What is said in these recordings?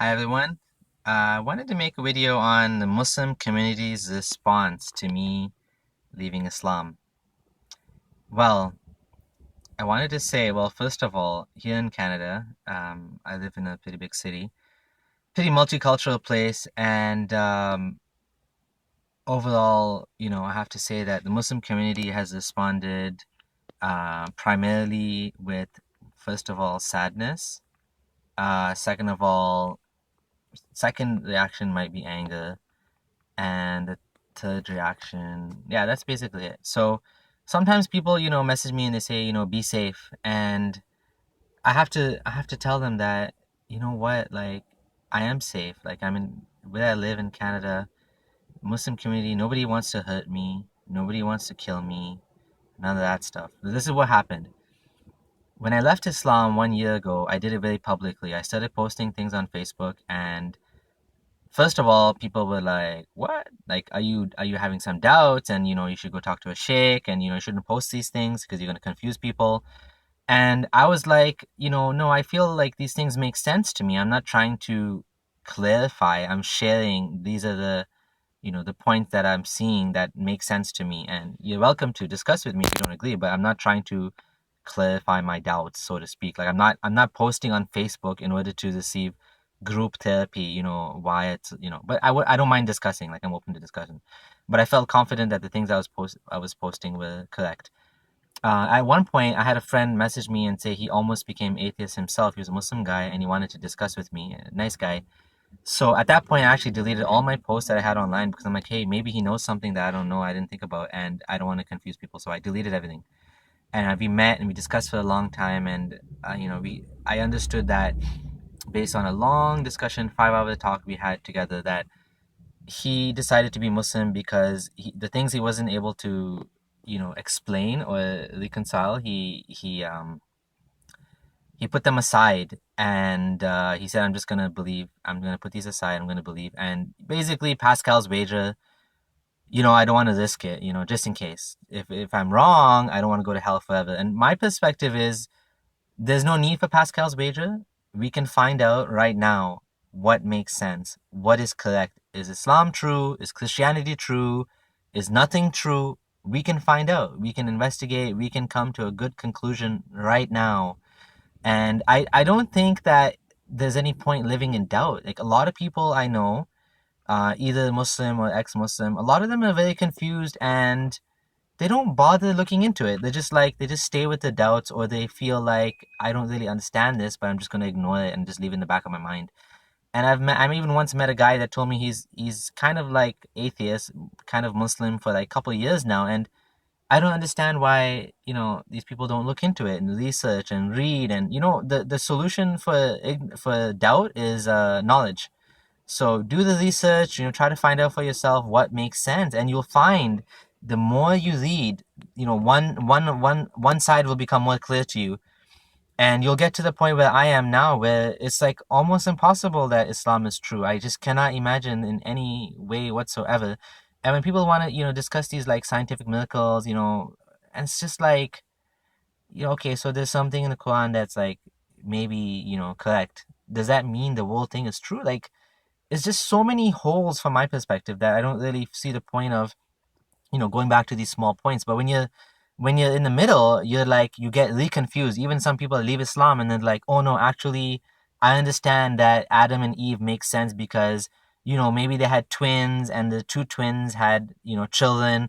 Hi everyone. I wanted to make a video on the Muslim community's response to me leaving Islam. Well, I wanted to say, first of all, here in Canada, I live in a pretty big city, pretty multicultural place, and overall, I have to say that the Muslim community has responded primarily with, first of all, sadness. Second of all, second reaction might be anger. And the third reaction, yeah, that's basically it. So sometimes people, message me and they say, be safe. And I have to tell them that, you know what, like I am safe. Like I'm in where I live in Canada, Muslim community, nobody wants to hurt me, nobody wants to kill me, none of that stuff. This is what happened. When I left Islam 1 year ago, I did it very publicly. I started posting things on Facebook, and first of all, people were like, "What? Like, are you having some doubts? And you should go talk to a sheikh, and you shouldn't post these things because you're gonna confuse people." And I was like, no, I feel like these things make sense to me. I'm not trying to clarify. I'm sharing. These are the points that I'm seeing that make sense to me, and you're welcome to discuss with me if you don't agree. But I'm not trying to clarify my doubts, so to speak. Like I'm not posting on Facebook in order to receive group therapy, why it's, but I don't mind discussing, like I'm open to discussion. But I felt confident that the things I was posting were correct. At one point, I had a friend message me and say he almost became atheist himself. He was a Muslim guy and he wanted to discuss with me. A nice guy. So at that point, I actually deleted all my posts that I had online because I'm like, hey, maybe he knows something that I don't know, I didn't think about, and I don't want to confuse people. So I deleted everything. And we met and we discussed for a long time, and I understood that based on a long discussion, 5 hour talk we had together, that he decided to be Muslim because the things he wasn't able to explain or reconcile, he put them aside, and he said, I'm just gonna believe, I'm gonna put these aside, I'm gonna believe. And basically Pascal's wager, I don't want to risk it, just in case. If I'm wrong, I don't want to go to hell forever. And my perspective is there's no need for Pascal's wager. We can find out right now what makes sense, what is correct. Is Islam true? Is Christianity true? Is nothing true? We can find out. We can investigate. We can come to a good conclusion right now. And I don't think that there's any point living in doubt. Like a lot of people I know, either Muslim or ex-Muslim, a lot of them are very confused and they don't bother looking into it. They just stay with the doubts, or they feel like I don't really understand this, but I'm just gonna ignore it and just leave it in the back of my mind. And I've even once met a guy that told me he's kind of like atheist, kind of Muslim for like a couple of years now, and I don't understand why these people don't look into it and research and read. And the solution for doubt is knowledge. So do the research, try to find out for yourself what makes sense, and you'll find the more you read, one side will become more clear to you, and you'll get to the point where I am now, where it's like almost impossible that Islam is true. I just cannot imagine in any way whatsoever. And when people want to, discuss these like scientific miracles, and it's just like, okay, so there's something in the Quran that's like maybe, correct. Does that mean the whole thing is true? Like, it's just so many holes from my perspective that I don't really see the point of, going back to these small points. But when you're in the middle, you're like, you get really confused. Even some people leave Islam and then like, oh no, actually, I understand that Adam and Eve make sense because, maybe they had twins and the two twins had, children.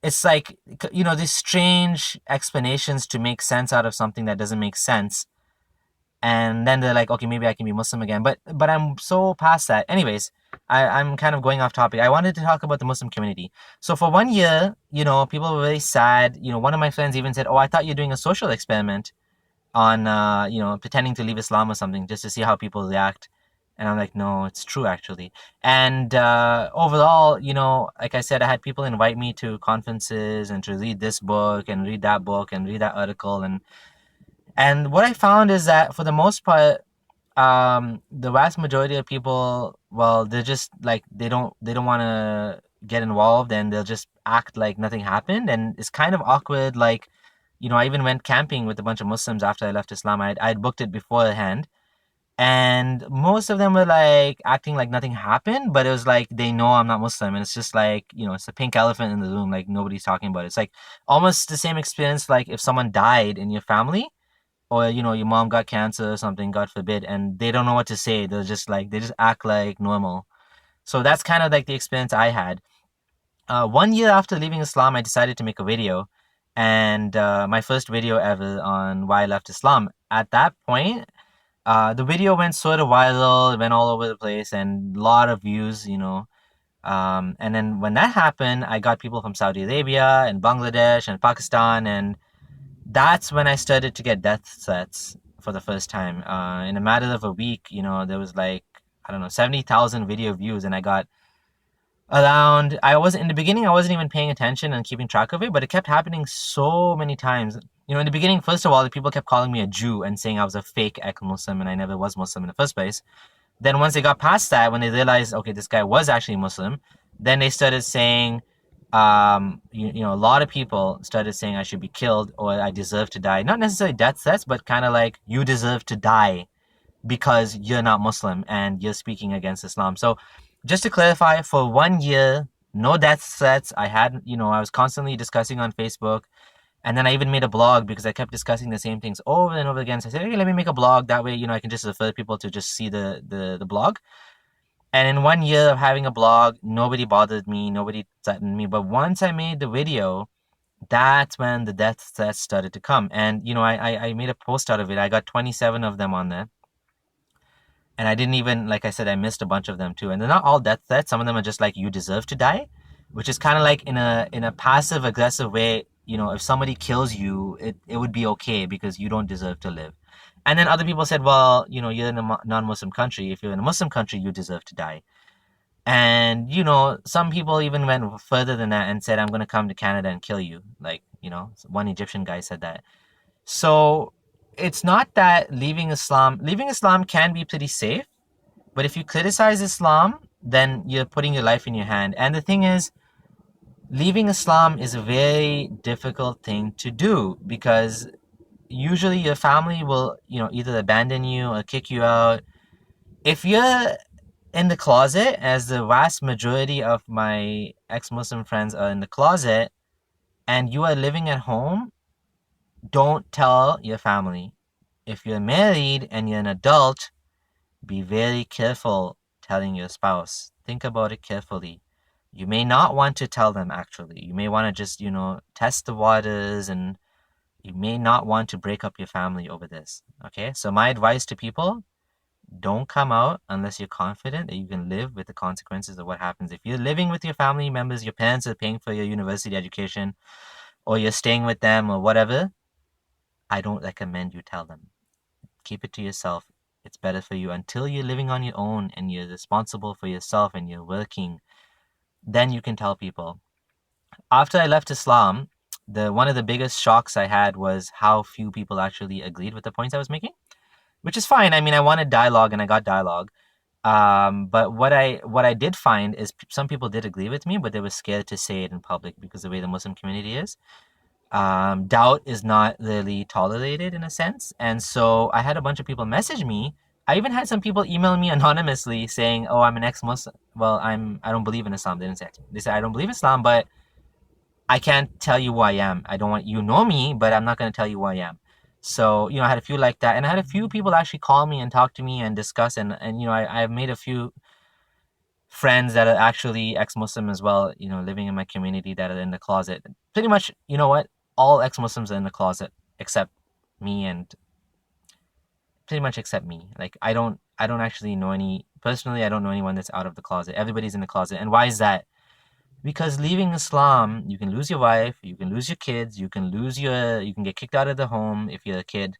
It's like, these strange explanations to make sense out of something that doesn't make sense. And then they're like, okay, maybe I can be Muslim again. But I'm so past that. Anyways, I'm kind of going off topic. I wanted to talk about the Muslim community. So for 1 year, people were very sad. One of my friends even said, oh, I thought you're doing a social experiment on, pretending to leave Islam or something just to see how people react. And I'm like, no, it's true actually. And overall, like I said, I had people invite me to conferences and to read this book and read that book and read that article. And what I found is that for the most part, the vast majority of people, well, they're just like they don't want to get involved, and they'll just act like nothing happened, and it's kind of awkward. Like, I even went camping with a bunch of Muslims after I left Islam. I'd booked it beforehand, And most of them were like acting like nothing happened, but it was like they know I'm not Muslim, and it's just like, it's a pink elephant in the room, like nobody's talking about it. It's like almost the same experience like if someone died in your family, or your mom got cancer or something, God forbid, and they don't know what to say. They just act like normal. So that's kind of like the experience I had. 1 year after leaving Islam, I decided to make a video, and my first video ever on why I left Islam. At that point, the video went sort of viral, it went all over the place, and a lot of views. And then when that happened, I got people from Saudi Arabia and Bangladesh and Pakistan, and that's when I started to get death threats for the first time. In a matter of a week, there was like, I don't know, 70,000 video views, and I got around, in the beginning, I wasn't even paying attention and keeping track of it, but it kept happening so many times. In the beginning, first of all, the people kept calling me a Jew and saying I was a fake ex-Muslim and I never was Muslim in the first place. Then once they got past that, when they realized, okay, this guy was actually Muslim, then they started saying, a lot of people started saying I should be killed or I deserve to die. Not necessarily death threats, but kind of like, you deserve to die because you're not Muslim and you're speaking against Islam. So just to clarify, for 1 year, no death threats. I was constantly discussing on Facebook, and then I even made a blog because I kept discussing the same things over and over again. So I said, okay, let me make a blog. That way, I can just refer people to just see the blog. And in 1 year of having a blog, nobody bothered me, nobody threatened me. But once I made the video, that's when the death threats started to come. And, I made a post out of it. I got 27 of them on there. And I didn't even, like I said, I missed a bunch of them too. And they're not all death threats. Some of them are just like, you deserve to die, which is kind of like in a passive aggressive way. If somebody kills you, it would be okay because you don't deserve to live. And then other people said, well, you're in a non-Muslim country. If you're in a Muslim country, you deserve to die. And, some people even went further than that and said, I'm going to come to Canada and kill you. Like, one Egyptian guy said that. So it's not that leaving Islam can be pretty safe, but if you criticize Islam, then you're putting your life in your hand. And the thing is, leaving Islam is a very difficult thing to do because usually your family will, either abandon you or kick you out. If you're in the closet, as the vast majority of my ex-Muslim friends are in the closet, and you are living at home, don't tell your family. If you're married and you're an adult, be very careful telling your spouse. Think about it carefully. You may not want to tell them, actually. You may want to just, test the waters, and you may not want to break up your family over this. Okay? So my advice to people, don't come out unless you're confident that you can live with the consequences of what happens. If you're living with your family members, your parents are paying for your university education, or you're staying with them or whatever, I don't recommend you tell them. Keep it to yourself. It's better for you until you're living on your own and you're responsible for yourself and you're working. Then you can tell people. After I left Islam, one of the biggest shocks I had was how few people actually agreed with the points I was making, which is fine. I mean, I wanted dialogue and I got dialogue. But what I did find is some people did agree with me, but they were scared to say it in public because of the way the Muslim community is. Doubt is not really tolerated in a sense. And so I had a bunch of people message me. I even had some people email me anonymously saying, oh, I'm an ex-Muslim. Well, I don't believe in Islam. They didn't say, they said, I don't believe in Islam, but I can't tell you who I am. I don't want you know me, but I'm not going to tell you who I am. So, I had a few like that. And I had a few people actually call me and talk to me and discuss. And I've made a few friends that are actually ex-Muslim as well, living in my community that are in the closet. Pretty much, you know what? All ex-Muslims are in the closet except me, and pretty much except me. Like I don't actually know personally, I don't know anyone that's out of the closet. Everybody's in the closet. And why is that? Because leaving Islam, you can lose your wife, you can lose your kids, you can get kicked out of the home if you're a kid.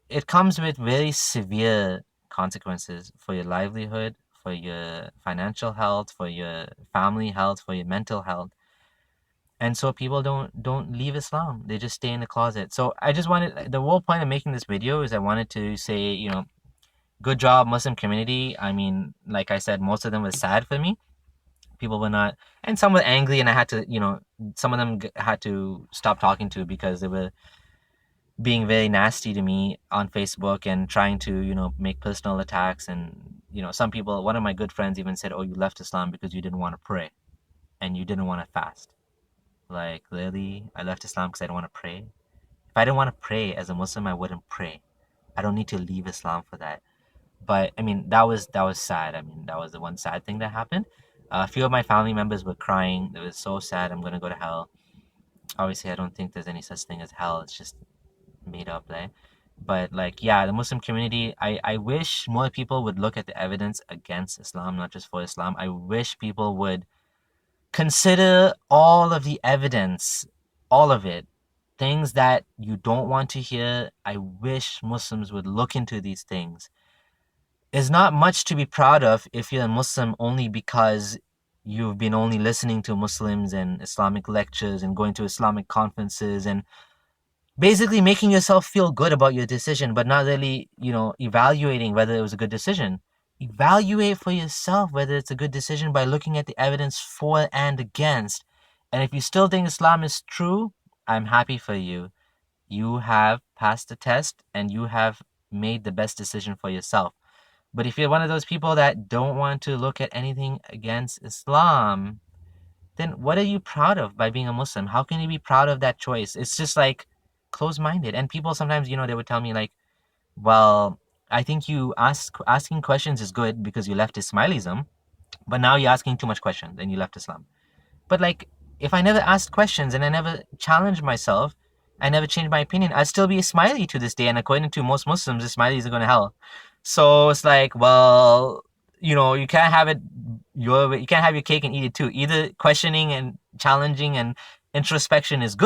It comes with very severe consequences for your livelihood, for your financial health, for your family health, for your mental health. And so people don't leave Islam. They just stay in the closet. So the whole point of making this video is I wanted to say, good job, Muslim community. I mean, like I said, most of them were sad for me. People were not, and some were angry, and I had to, some of them had to stop talking to because they were being very nasty to me on Facebook and trying to, make personal attacks. And, some people, one of my good friends even said, "Oh, you left Islam because you didn't want to pray and you didn't want to fast." Like, really? I left Islam because I didn't want to pray? If I didn't want to pray as a Muslim, I wouldn't pray. I don't need to leave Islam for that. But I mean, that was sad. I mean, that was the one sad thing that happened. A few of my family members were crying. It was so sad. I'm gonna go to hell. Obviously, I don't think there's any such thing as hell. It's just made up, right? But like, yeah, the Muslim community, I wish more people would look at the evidence against Islam, not just for Islam. I wish people would consider all of the evidence, all of it. Things that you don't want to hear. I wish Muslims would look into these things. It's not much to be proud of if you're a Muslim only because you've been only listening to Muslims and Islamic lectures and going to Islamic conferences and basically making yourself feel good about your decision, but not really, evaluating whether it was a good decision. Evaluate for yourself whether it's a good decision by looking at the evidence for and against. And if you still think Islam is true, I'm happy for you. You have passed the test and you have made the best decision for yourself. But if you're one of those people that don't want to look at anything against Islam, then what are you proud of by being a Muslim? How can you be proud of that choice? It's just like close-minded. And people sometimes, they would tell me like, well, I think asking questions is good because you left Ismailism, but now you're asking too much questions and you left Islam. But like, if I never asked questions and I never challenged myself, I never changed my opinion, I'd still be Ismaili to this day. And according to most Muslims, Ismailis are going to hell. So it's like, well, you can't have it your way. You can't have your cake and eat it too. Either questioning and challenging and introspection is good.